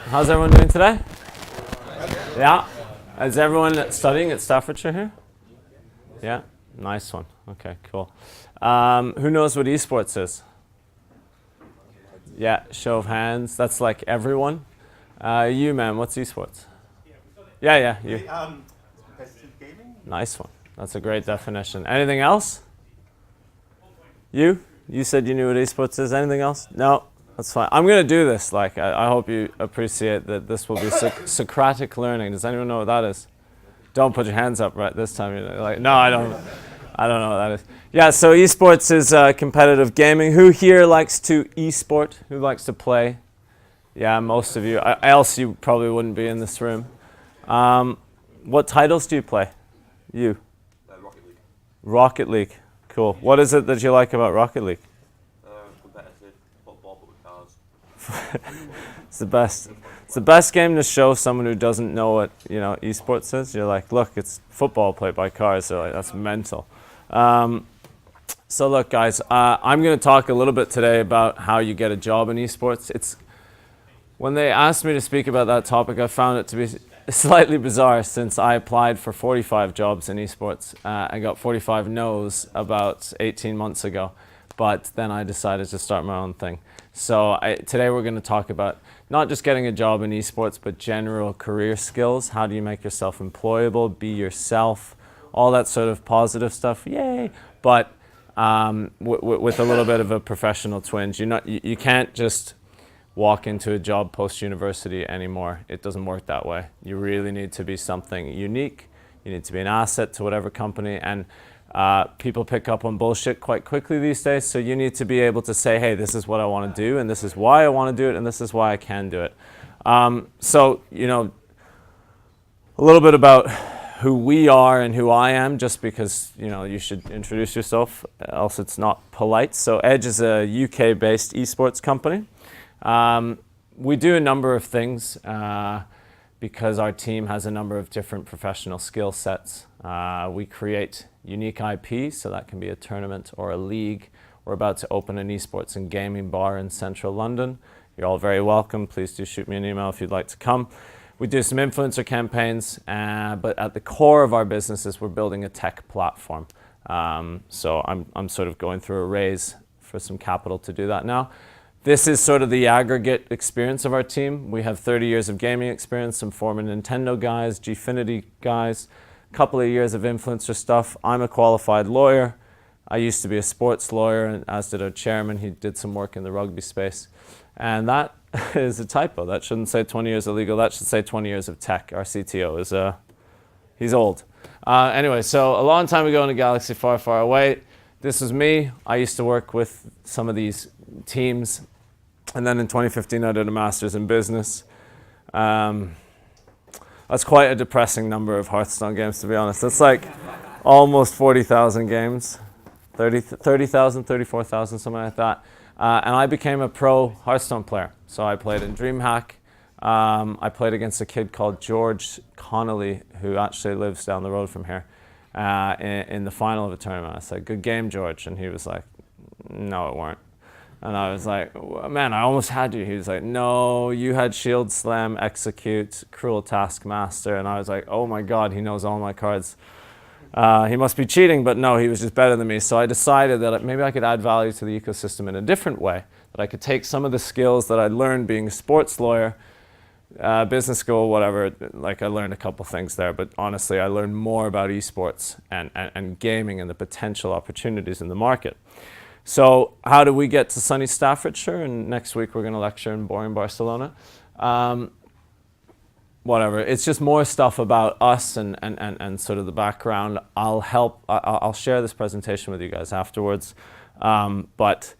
How's everyone doing today? Yeah? Is everyone studying at Staffordshire here? Yeah? Nice one. Okay, cool. Who knows what esports is? Yeah, show of hands. That's like everyone. You, man, what's esports? Yeah, you. Competitive gaming? Nice one. That's a great definition. Anything else? You? You said you knew what esports is. Anything else? No? That's fine. I'm going to do this. Like, I hope you appreciate that this will be Socratic learning. Does anyone know what that is? Don't put your hands up right this time. You're like, no, I don't know what that is. Yeah, so esports is competitive gaming. Who here likes to esport? Who likes to play? Yeah, most of you. Else you probably wouldn't be in this room. What titles do you play? You? Rocket League. Rocket League. Cool. What is it that you like about Rocket League? Competitive football, but with cars. It's the best. It's the best game to show someone who doesn't know what esports is. You're like, look, it's football played by cars. They're like, that's mental. So look, guys, I'm going to talk a little bit today about how you get a job in esports. When they asked me to speak about that topic, I found it to be slightly bizarre since I applied for 45 jobs in esports. I got 45 no's about 18 months ago, but then I decided to start my own thing. So today we're going to talk about not just getting a job in esports, but general career skills. How do you make yourself employable, be yourself, all that sort of positive stuff, yay! But with a little bit of a professional twinge. You can't just walk into a job post-university anymore. It doesn't work that way. You really need to be something unique. You need to be an asset to whatever company, and people pick up on bullshit quite quickly these days, so you need to be able to say, hey, this is what I want to do, and this is why I want to do it, and this is why I can do it. So, a little bit about who we are and who I am, just because, you should introduce yourself, else it's not polite. So Edge is a UK-based esports company. We do a number of things because our team has a number of different professional skill sets. We create unique IP, so that can be a tournament or a league. We're about to open an esports and gaming bar in central London. You're all very welcome. Please do shoot me an email if you'd like to come. We do some influencer campaigns, but at the core of our business is we're building a tech platform. So I'm sort of going through a raise for some capital to do that now. This is sort of the aggregate experience of our team. We have 30 years of gaming experience, some former Nintendo guys, Gfinity guys, a couple of years of influencer stuff. I'm a qualified lawyer. I used to be a sports lawyer, and as did our chairman. He did some work in the rugby space. And that is a typo. That shouldn't say 20 years of legal. That should say 20 years of tech. Our CTO is, he's old. Anyway, so a long time ago in a galaxy far, far away, this was me. I used to work with some of these teams. And then in 2015, I did a master's in business. That's quite a depressing number of Hearthstone games, to be honest. That's like almost 40,000 games, 30,000, 34,000, something like that. And I became a pro Hearthstone player. So I played in DreamHack. I played against a kid called George Connolly, who actually lives down the road from here, in the final of a tournament. I said, good game, George. And he was like, no, it weren't. And I was like, man, I almost had you. He was like, no, you had Shield Slam, Execute, Cruel Taskmaster. And I was like, oh my God, he knows all my cards. He must be cheating, but no, he was just better than me. So I decided that maybe I could add value to the ecosystem in a different way, that I could take some of the skills that I learned being a sports lawyer, business school, whatever. Like, I learned a couple things there, but honestly, I learned more about esports and gaming and the potential opportunities in the market. So how do we get to sunny Staffordshire? And next week we're going to lecture in boring Barcelona. Whatever. It's just more stuff about us and sort of the background. I'll share this presentation with you guys afterwards. But,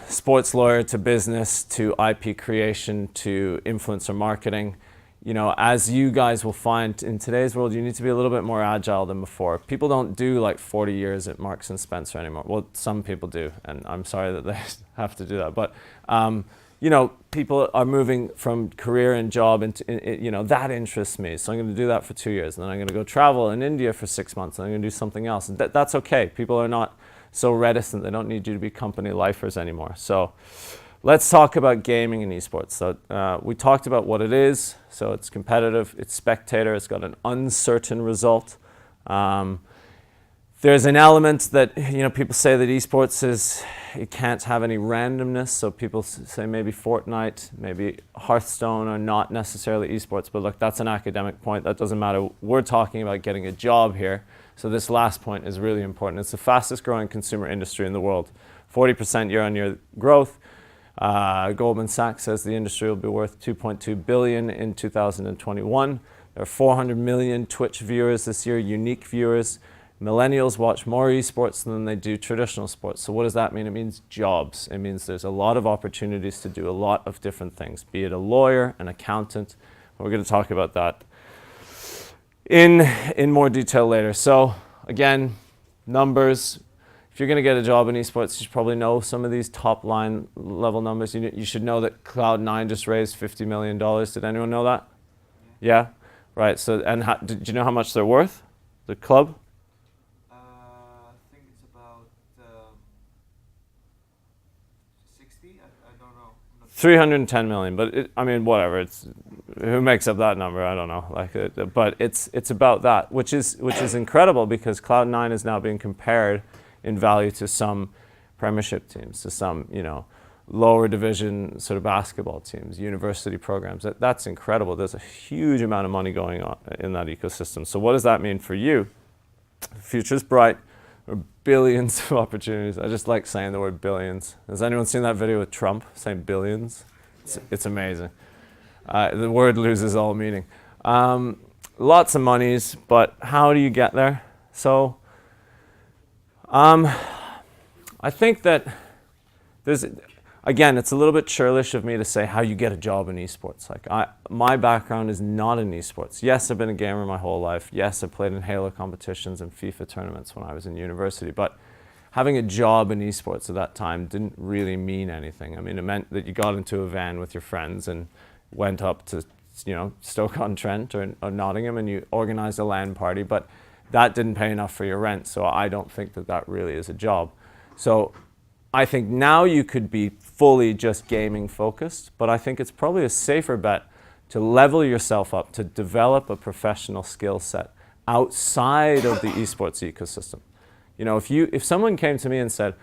sports lawyer to business to IP creation to influencer marketing. As you guys will find in today's world, you need to be a little bit more agile than before. People don't do like 40 years at Marks and Spencer anymore. Well, some people do, and I'm sorry that they have to do that. But, people are moving from career and job into, that interests me. So I'm going to do that for 2 years, and then I'm going to go travel in India for 6 months, and I'm going to do something else. And that's okay. People are not so reticent. They don't need you to be company lifers anymore. So let's talk about gaming and esports. So we talked about what it is. So it's competitive, it's spectator, it's got an uncertain result. There's an element that, people say that esports it can't have any randomness. So people say maybe Fortnite, maybe Hearthstone are not necessarily esports. But look, that's an academic point. That doesn't matter. We're talking about getting a job here. So this last point is really important. It's the fastest growing consumer industry in the world. 40% year-on-year growth. Goldman Sachs says the industry will be worth $2.2 billion in 2021. There are 400 million Twitch viewers this year, unique viewers. Millennials watch more esports than they do traditional sports. So what does that mean? It means jobs. It means there's a lot of opportunities to do a lot of different things, be it a lawyer, an accountant. We're going to talk about that in more detail later. So again, numbers. If you're going to get a job in esports, you should probably know some of these top line level numbers. You should know that Cloud9 just raised $50 million. Did anyone know that? Yeah? Right. So, and did you know how much they're worth? The club? I think it's about 60. I don't know. 310 million, but whatever. It's who makes up that number? I don't know. But it's about that, which is incredible because Cloud9 is now being compared in value to some premiership teams, to some lower division sort of basketball teams, university programs. That's incredible. There's a huge amount of money going on in that ecosystem. So what does that mean for you? The future's bright. There are billions of opportunities. I just like saying the word billions. Has anyone seen that video with Trump saying billions? It's amazing. The word loses all meaning. Lots of monies, but how do you get there? So I think that again, it's a little bit churlish of me to say how you get a job in esports. My background is not in esports. Yes, I've been a gamer my whole life. Yes, I played in Halo competitions and FIFA tournaments when I was in university. But having a job in esports at that time didn't really mean anything. It meant that you got into a van with your friends and went up to, Stoke-on-Trent or Nottingham and you organized a LAN party. But that didn't pay enough for your rent. So I don't think that really is a job. So I think now you could be fully just gaming focused, but I think it's probably a safer bet to level yourself up, to develop a professional skill set outside of the esports ecosystem. If someone came to me and said,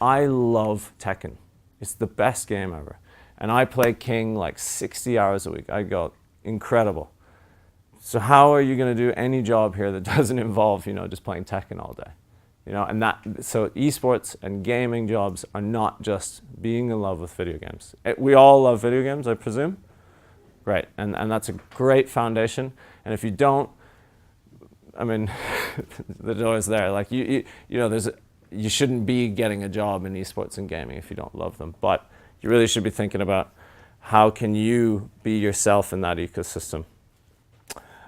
I love Tekken, it's the best game ever, and I play King like 60 hours a week, I'd go, incredible. So how are you going to do any job here that doesn't involve, just playing Tekken all day? So esports and gaming jobs are not just being in love with video games. We all love video games, I presume. Great, and that's a great foundation. And if you don't, the door is there. You shouldn't be getting a job in esports and gaming if you don't love them. But you really should be thinking about how can you be yourself in that ecosystem.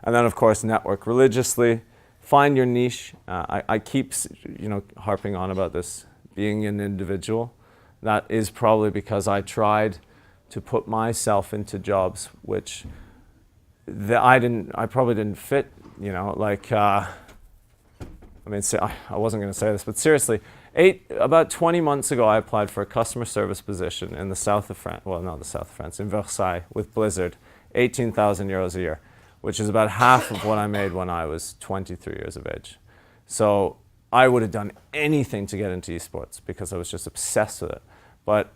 And then, of course, network religiously. Find your niche. I keep, harping on about this, being an individual. That is probably because I tried to put myself into jobs which I probably didn't fit. I wasn't going to say this, but seriously, about 20 months ago, I applied for a customer service position in the south of France. Well, not the south of France, in Versailles with Blizzard, 18,000 euros a year, which is about half of what I made when I was 23 years of age. So I would have done anything to get into esports because I was just obsessed with it. But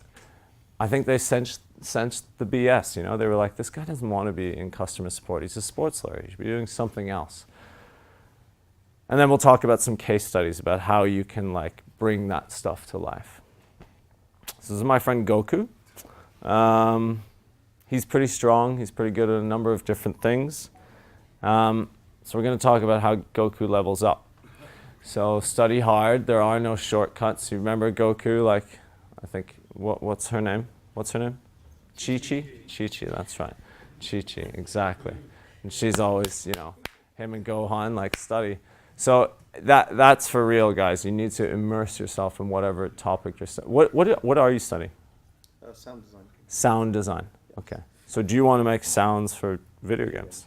I think they sensed the BS, They were like, this guy doesn't want to be in customer support. He's a sports lawyer. He should be doing something else. And then we'll talk about some case studies about how you can bring that stuff to life. So this is my friend Goku. He's pretty strong. He's pretty good at a number of different things. So we're going to talk about how Goku levels up. So study hard. There are no shortcuts. You remember Goku, I think, what's her name? Chi-Chi? Chi-Chi, that's right. Chi-Chi, exactly. And she's always, him and Gohan, study. So that's for real, guys. You need to immerse yourself in whatever topic you're studying. What are you studying? Sound design. Sound design. Okay. So do you want to make sounds for video games?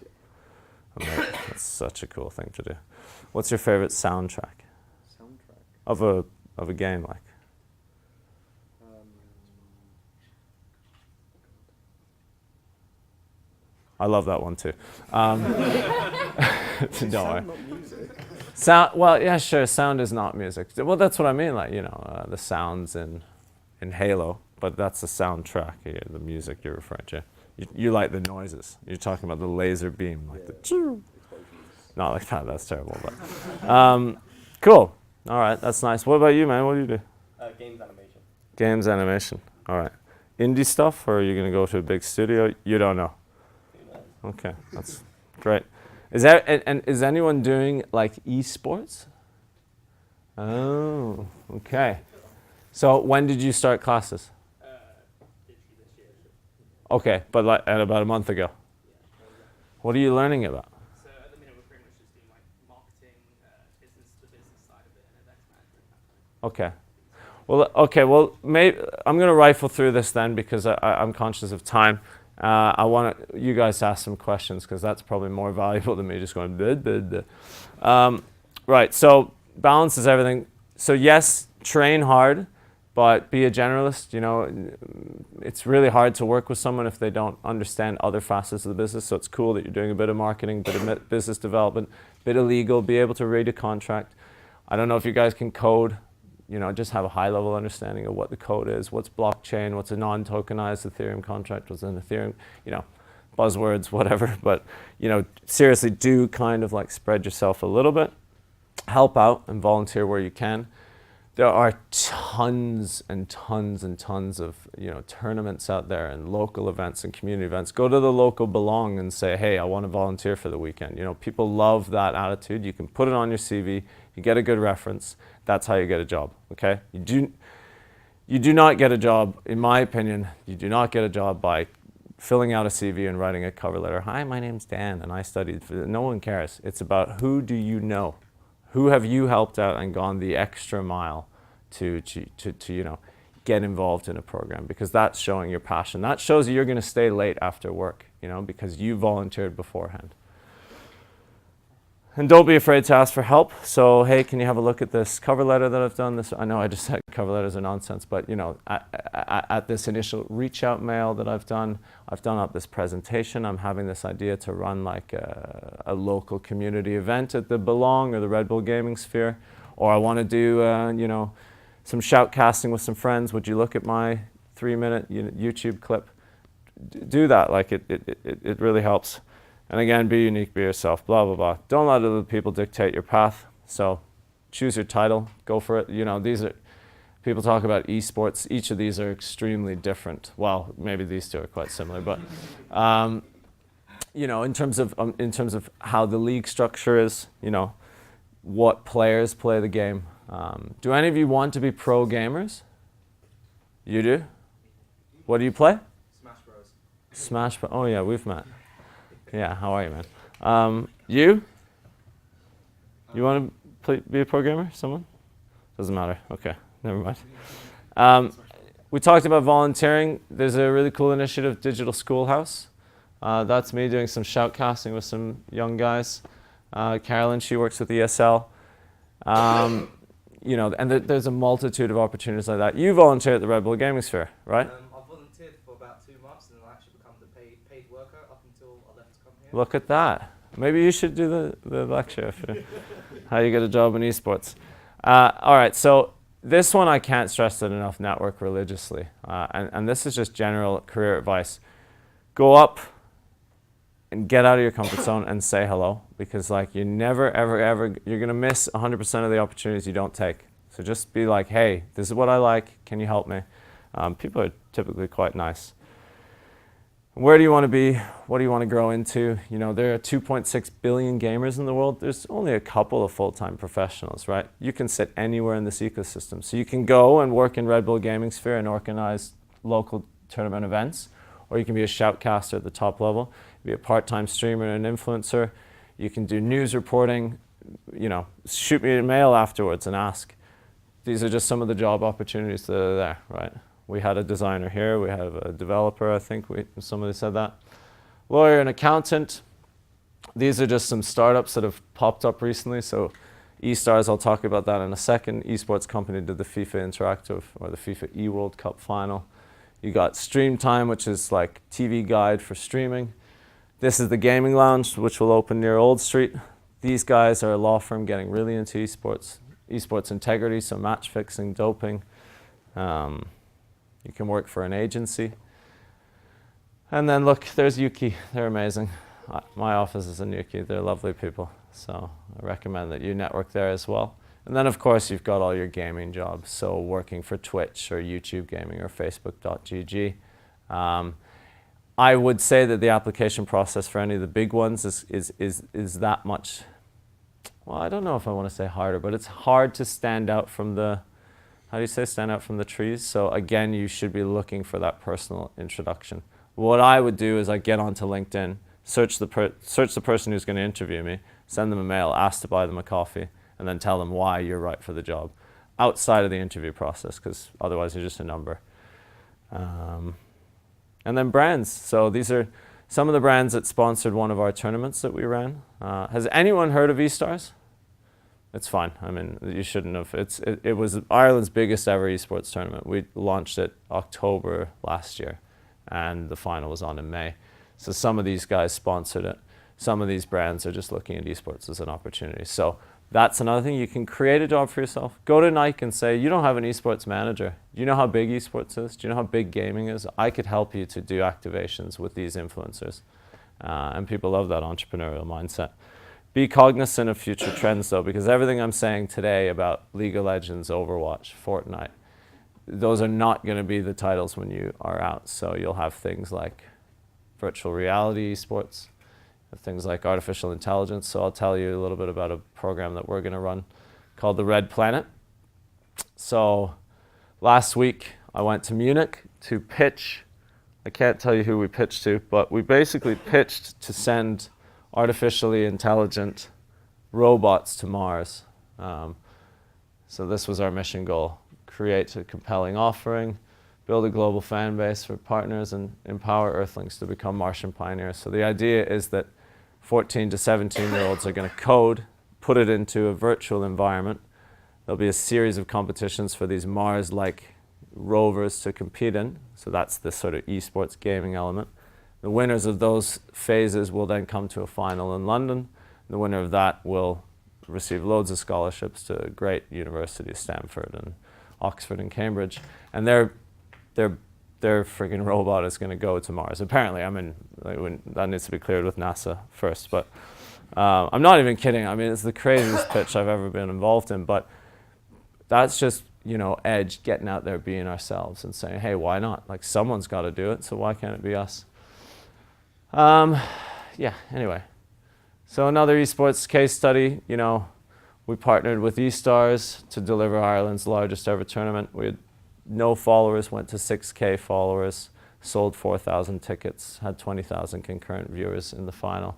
Okay. That's such a cool thing to do. What's your favorite soundtrack? Soundtrack. Of a game, I love that one too. Don't worry. Sound, not music. Sound, well, yeah, sure. Sound is not music. Well, that's what I mean. Like, you know, the sounds in Halo, but that's the soundtrack. The music you're referring to. You like the noises. You're talking about the laser beam, like the. Not like that. That's terrible. But cool. All right, that's nice. What about you, man? What do you do? Games animation. Games animation. All right. Indie stuff, or are you going to go to a big studio? You don't know. Okay, that's great. Is that and is anyone doing like esports? Oh, okay. So when did you start classes? Literally this year. Okay, but like at about a month ago. What are you learning about? So at the minute we're pretty much just doing like marketing, business to business side of it, and events management. Okay. Well, okay. Well, I'm going to rifle through this then because I'm conscious of time. I want you guys to ask some questions because that's probably more valuable than me just going. Bleh, bleh, bleh. Right. So balance is everything. So yes, train hard, but be a generalist. You know, it's really hard to work with someone if they don't understand other facets of the business. So it's cool that you're doing a bit of marketing, bit of business development, bit of legal. Be able to read a contract. I don't know if you guys can code. You know, just have a high-level understanding of what the code is, what's blockchain, what's a non-tokenized Ethereum contract, what's an Ethereum, you know, buzzwords, whatever. But, you know, seriously, do kind of like spread yourself a little bit, help out and volunteer where you can. There are tons and tons and tons of, you know, tournaments out there and local events and community events. Go to the local Belong and say, hey, I want to volunteer for the weekend. You know, people love that attitude. You can put it on your CV, you get a good reference. That's how you get a job, okay? You do not get a job, in my opinion, you do not get a job by filling out a CV and writing a cover letter. Hi, my name's Dan, and I studied. No one cares. It's about who do you know? Who have you helped out and gone the extra mile to you know, get involved in a program? Because that's showing your passion. That shows you're going to stay late after work, you know, because you volunteered beforehand. And don't be afraid to ask for help. So, hey, can you have a look at this cover letter that I've done? I know I just said cover letters are nonsense, but you know, at this initial reach out mail that I've done up this presentation. I'm having this idea to run like a local community event at the Belong or the Red Bull Gaming Sphere, or I want to do you know, some shoutcasting with some friends. Would you look at my 3-minute YouTube clip? Do that. Like it really helps. And again, be unique, be yourself, blah, blah, blah. Don't let other people dictate your path. So choose your title, go for it. You know, these are, people talk about esports. Each of these are extremely different. Well, maybe these two are quite similar, but you know, in terms of how the league structure is, you know, what players play the game. Do any of you want to be pro gamers? You do? What do you play? Smash Bros. Smash Bros. Oh yeah, we've met. Yeah, how are you, man? You? You want to be a programmer? Someone? Doesn't matter. Okay, never mind. We talked about volunteering. There's a really cool initiative, Digital Schoolhouse. That's me doing some shoutcasting with some young guys. Carolyn, she works with ESL. You know, and there's a multitude of opportunities like that. You volunteer at the Red Bull Gaming Sphere, right? I volunteered for about 2 months and then I actually become the paid worker up until I left to come here. Look at that. Maybe you should do the lecture for how you get a job in esports. All right, so this one I can't stress it enough, network religiously. And this is just general career advice. Go up and get out of your comfort zone and say hello, because like you never, ever, ever, you're going to miss 100% of the opportunities you don't take. So just be like, hey, this is what I like. Can you help me? People are typically quite nice. Where do you want to be? What do you want to grow into? You know, there are 2.6 billion gamers in the world. There's only a couple of full-time professionals, right? You can sit anywhere in this ecosystem. So you can go and work in Red Bull Gaming Sphere and organize local tournament events, or you can be a shoutcaster at the top level, be a part-time streamer and influencer. You can do news reporting, you know, shoot me a mail afterwards and ask. These are just some of the job opportunities that are there, right? We had a designer here, we have a developer, I think somebody said that. Lawyer and accountant. These are just some startups that have popped up recently. So eStars, I'll talk about that in a second. Esports company did the FIFA Interactive or the FIFA eWorld Cup final. You got Stream Time, which is like TV guide for streaming. This is the gaming lounge, which will open near Old Street. These guys are a law firm getting really into esports integrity, so match fixing, doping. You can work for an agency. And then look, there's Yuki. They're amazing. My office is in Yuki. They're lovely people. So I recommend that you network there as well. And then, of course, you've got all your gaming jobs. So working for Twitch or YouTube Gaming or Facebook.gg. I would say that the application process for any of the big ones is that much, well, I don't know if I want to say harder, but it's hard to stand out from the, how do you say, stand out from the trees? So again, you should be looking for that personal introduction. What I would do is I get onto LinkedIn, search the person who's going to interview me, send them a mail, ask to buy them a coffee, and then tell them why you're right for the job outside of the interview process, because otherwise you're just a number. And then brands. So these are some of the brands that sponsored one of our tournaments that we ran. Has anyone heard of eStars? It's fine. I mean, you shouldn't have. It was Ireland's biggest ever esports tournament. We launched it October last year, and the final was on in May. So some of these guys sponsored it. Some of these brands are just looking at esports as an opportunity. So that's another thing. You can create a job for yourself. Go to Nike and say, you don't have an esports manager. Do you know how big esports is? Do you know how big gaming is? I could help you to do activations with these influencers. And people love that entrepreneurial mindset. Be cognizant of future trends, though, because everything I'm saying today about League of Legends, Overwatch, Fortnite, those are not going to be the titles when you are out. So you'll have things like virtual reality esports, things like artificial intelligence. So I'll tell you a little bit about a program that we're going to run called the Red Planet. So last week I went to Munich to pitch. I can't tell you who we pitched to, but we basically pitched to send artificially intelligent robots to Mars. So this was our mission goal: create a compelling offering, build a global fan base for partners, and empower Earthlings to become Martian pioneers. So the idea is that 14 to 17-year-olds are going to code, put it into a virtual environment. There'll be a series of competitions for these Mars-like rovers to compete in. So that's the sort of esports gaming element. The winners of those phases will then come to a final in London. The winner of that will receive loads of scholarships to great universities, Stanford and Oxford and Cambridge. And their freaking robot is going to go to Mars. Apparently, I mean, that needs to be cleared with NASA first. But I'm not even kidding. I mean, it's the craziest pitch I've ever been involved in. But that's just, you know, Edge getting out there, being ourselves and saying, hey, why not? Like, someone's got to do it, so why can't it be us? Yeah, anyway. So another esports case study, you know, we partnered with eStars to deliver Ireland's largest ever tournament. We had no followers, went to 6K followers, sold 4,000 tickets, had 20,000 concurrent viewers in the final.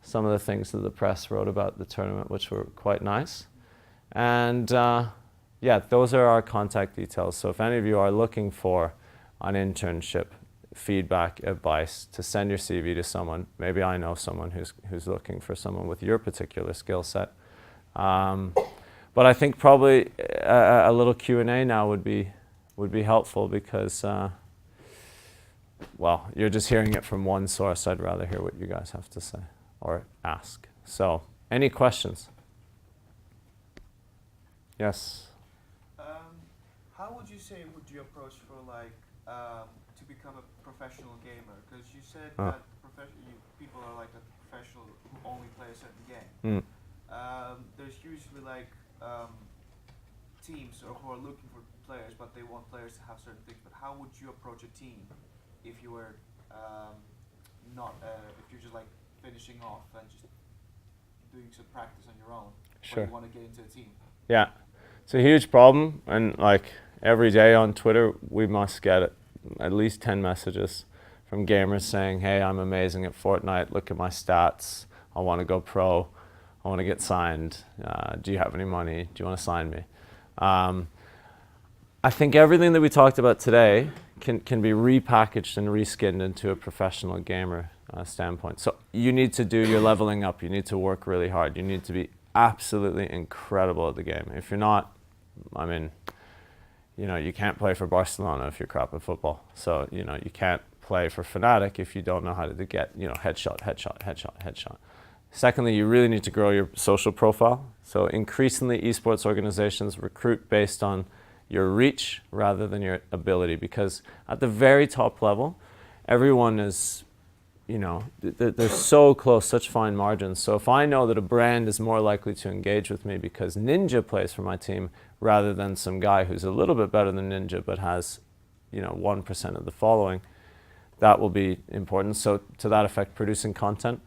Some of the things that the press wrote about the tournament, which were quite nice. And yeah, those are our contact details. So if any of you are looking for an internship, feedback, advice, to send your CV to someone, maybe I know someone who's looking for someone with your particular skill set. But I think probably a little Q&A now would be helpful because, well, you're just hearing it from one source. I'd rather hear what you guys have to say or ask. So, any questions? Yes? How would you say would you approach for like to become a professional gamer? Because you said that people are like a professional who only play a certain game. There's usually like teams who are looking for players, but they want players to have certain things. But how would you approach a team if you were if you're just like finishing off and just doing some practice on your own? Sure. Or you want to get into a team? Yeah, it's a huge problem, and like every day on Twitter, we must get at least 10 messages from gamers saying, hey, I'm amazing at Fortnite, look at my stats, I want to go pro, I want to get signed, do you have any money, do you want to sign me? I think everything that we talked about today can be repackaged and reskinned into a professional gamer standpoint. So you need to do your leveling up, you need to work really hard, you need to be absolutely incredible at the game. If you're not, I mean, you know, you can't play for Barcelona if you're crap at football. So, you know, you can't play for Fnatic if you don't know how to get, headshot, headshot, headshot, headshot. Secondly, you really need to grow your social profile. So increasingly, esports organizations recruit based on your reach rather than your ability, because at the very top level, everyone is, they're so close, such fine margins. So if I know that a brand is more likely to engage with me because Ninja plays for my team rather than some guy who's a little bit better than Ninja but has, 1% of the following, that will be important. So to that effect, producing content.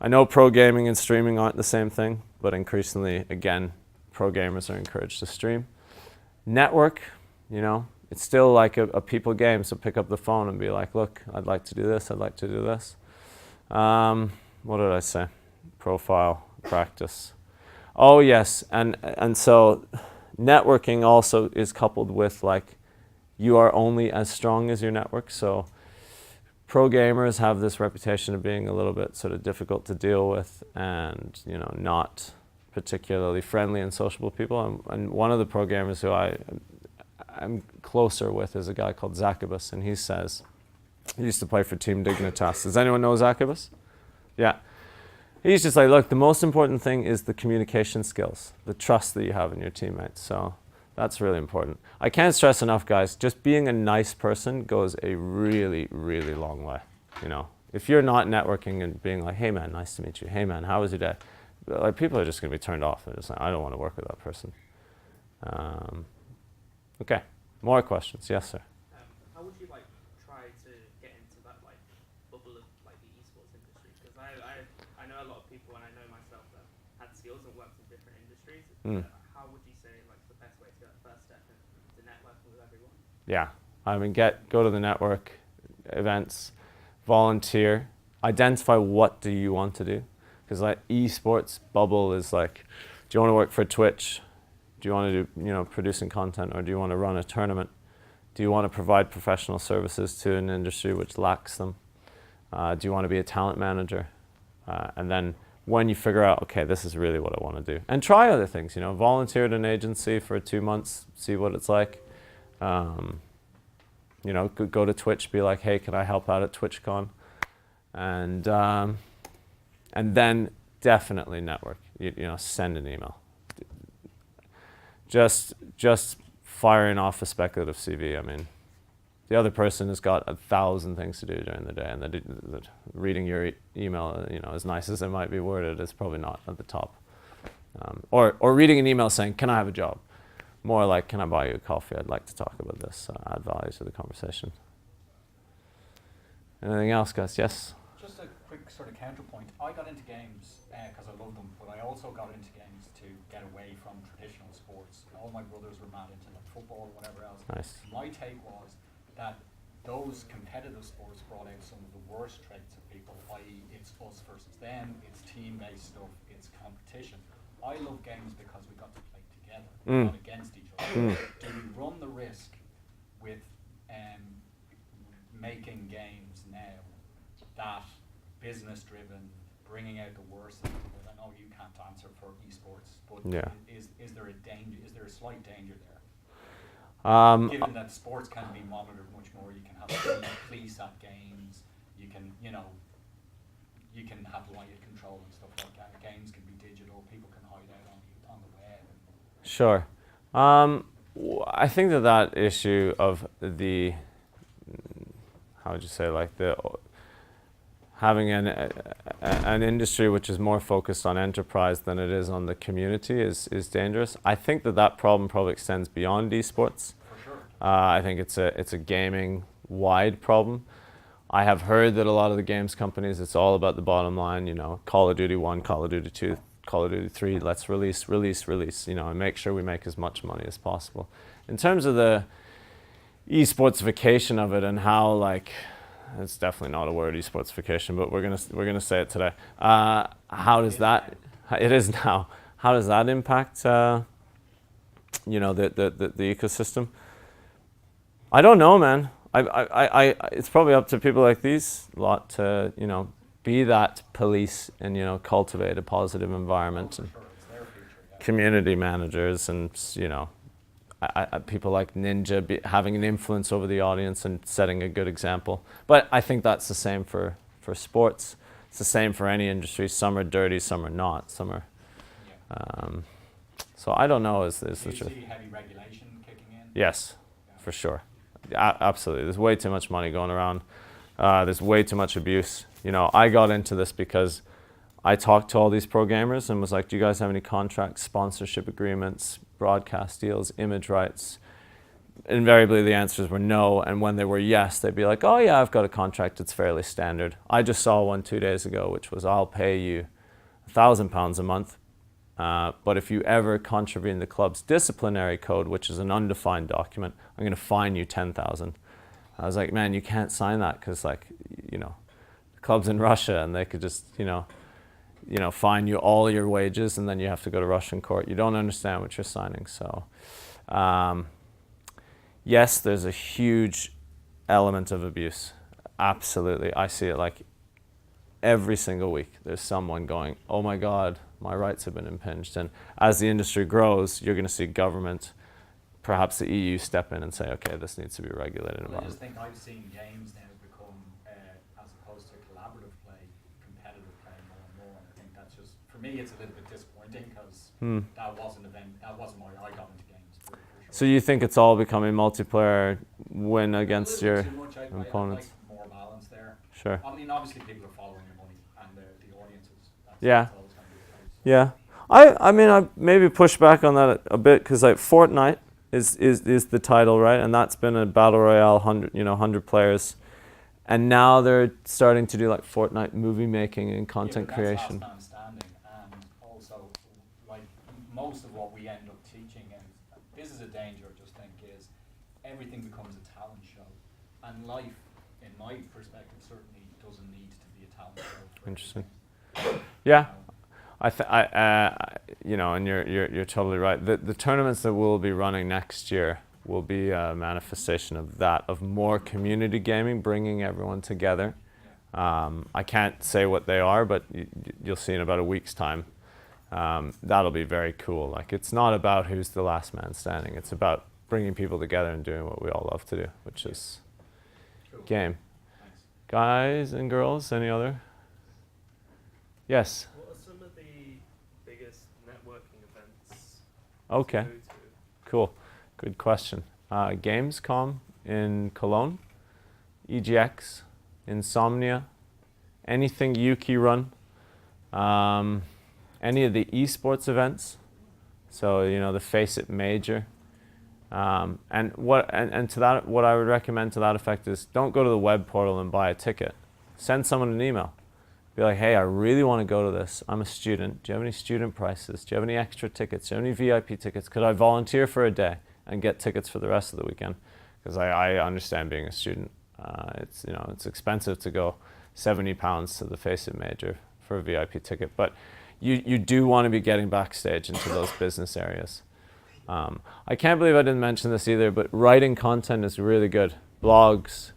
I know pro gaming and streaming aren't the same thing, but increasingly, again, pro gamers are encouraged to stream. Network, it's still like a people game, so pick up the phone and be like, look, I'd like to do this, I'd like to do this. What did I say? Profile, practice. Oh yes, and so networking also is coupled with like, you are only as strong as your network. So pro gamers have this reputation of being a little bit sort of difficult to deal with and, not particularly friendly and sociable people. And one of the pro gamers who I'm closer with is a guy called Zachabas, and he says, he used to play for Team Dignitas. Does anyone know Zachabas? Yeah. He's just like, look, the most important thing is the communication skills, the trust that you have in your teammates. So that's really important. I can't stress enough, guys, just being a nice person goes a really, really long way. If you're not networking and being like, hey man, nice to meet you. Hey man, how was your day? Like, people are just going to be turned off. They're just like, I don't want to work with that person. Okay, more questions. Yes, sir. How would you try to get into that bubble of the esports industry? Because I know a lot of people, and I know myself that had skills and worked in different industries. How would you say the best way to get the first step into networking with everyone? Yeah, go to the network events, volunteer, identify what do you want to do, because esports bubble is like, do you want to work for Twitch? Do you want to do producing content, or do you want to run a tournament? Do you want to provide professional services to an industry which lacks them? Do you want to be a talent manager? And then when you figure out, okay, this is really what I want to do, and try other things. Volunteer at an agency for 2 months, see what it's like. Go to Twitch, be like, hey, can I help out at TwitchCon? And then definitely network. Send an email. Just firing off a speculative CV. The other person has got 1,000 things to do during the day, and reading your email, as nice as it might be worded, is probably not at the top. Or reading an email saying, can I have a job? More like, can I buy you a coffee? I'd like to talk about this, add value to the conversation. Anything else, guys? Yes? Just a quick sort of counterpoint. I got into games because I love them, but I also got into games to get away from traditional sports. All my brothers were mad into football or whatever else. Nice. My take was that those competitive sports brought out some of the worst traits of people, i.e. it's us versus them, it's team-based stuff, it's competition. I love games because we got to play together, not against each other. Do we run the risk with making games now that business-driven, bringing out the worst in people? I know you can't answer for esports, but is there a danger? Is there a slight danger there? Given that sports can be monitored much more, you can have police at games, you can have riot control and stuff like that. Games can be digital, people can hide out on the web. Sure. I think that issue of the, how would you say, having an industry which is more focused on enterprise than it is on the community is dangerous. I think that problem probably extends beyond esports. For sure. I think it's a gaming wide problem. I have heard that a lot of the games companies, it's all about the bottom line. Call of Duty 1, Call of Duty 2, Call of Duty 3. Let's release. And make sure we make as much money as possible. In terms of the esportsification of it and how it's definitely not a word, esportsification, but we're gonna say it today. How does that? It is now. How does that impact? The ecosystem. I don't know, man. It's probably up to people like these lot to be that police and cultivate a positive environment and Sure, it's their future, yeah. community managers and people like Ninja having an influence over the audience and setting a good example. But I think that's the same for sports. It's the same for any industry. Some are dirty, some are not. Some are. So I don't know. Is the truth? Do you see heavy regulation kicking in? Yes, for sure. Absolutely. There's way too much money going around. There's way too much abuse. You know, I got into this because I talked to all these pro gamers and was like, do you guys have any contracts, sponsorship agreements, broadcast deals, image rights? Invariably, the answers were no. And when they were yes, they'd be like, oh, yeah, I've got a contract. It's fairly standard. I just saw one 2 days ago, which was I'll pay you £1,000 a month. But if you ever contravene the club's disciplinary code, which is an undefined document, I'm going to fine you 10,000. I was like, man, you can't sign that because, like, you know, the club's in Russia and they could just, you know, fine you all your wages and then you have to go to Russian court. You don't understand what you're signing. So, yes, there's a huge element of abuse. Absolutely. I see it like every single week. There's someone going, oh my God, my rights have been impinged. And as the industry grows, you're going to see government, perhaps the EU, step in and say, okay, this needs to be regulated. Well, I just think I've seen games now become, as opposed to collaborative play, competitive play more and more. And I think that's just, for me, it's a little bit disappointing because that wasn't why I got into games. For sure. So you think it's all becoming multiplayer, win against your too much. I opponents? like more balance there. Sure. I mean, obviously people are following the money and the audiences. Yeah. That's always going to be the case. Yeah. I mean, I maybe push back on that a bit because, like, Fortnite is the title, right? And that's been a battle royale, 100 players. And now they're starting to do like Fortnite movie making and content creation. Last man standing, and also like most of what we end up teaching, and this is a danger I just think, is everything becomes a talent show, and life, in my perspective, certainly doesn't need to be a talent show. Interesting. Yeah. You know, and you're totally right. The tournaments that we'll be running next year will be a manifestation of that, of more community gaming, bringing everyone together. I can't say what they are, but you'll see in about a week's time. That'll be very cool. Like, it's not about who's the last man standing. It's about bringing people together and doing what we all love to do, which is game. Thanks. Guys and girls, any other? Yes. What are some of the biggest networking events Okay. to go to? Cool. Good question. Gamescom in Cologne, EGX, Insomnia, anything Yuki run, any of the esports events. So, you know, the Face It Major. And to that, what I would recommend to that effect is don't go to the web portal and buy a ticket. Send someone an email. Be like, hey, I really want to go to this. I'm a student. Do you have any student prices? Do you have any extra tickets? Do you have any VIP tickets? Could I volunteer for a day and get tickets for the rest of the weekend? Because I understand being a student. It's expensive to go £70 to the Face It Major for a VIP ticket. But you do want to be getting backstage into those business areas. I can't believe I didn't mention this either, but writing content is really good. Blogs,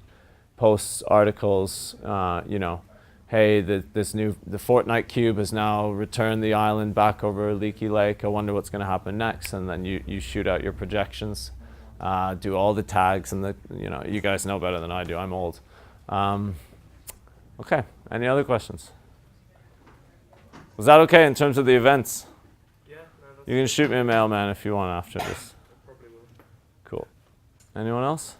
posts, articles, hey, the Fortnite cube has now returned the island back over Leaky Lake. I wonder what's going to happen next. And then you shoot out your projections, do all the tags, and you guys know better than I do. I'm old. Okay, any other questions? Was that okay in terms of the events? Yeah, no, that's You can shoot me a mail, man, if you want after this. probably will. Cool. Anyone else?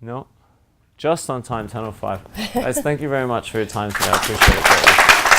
No? Just on time, 10:05. Guys, thank you very much for your time today. I appreciate it greatly.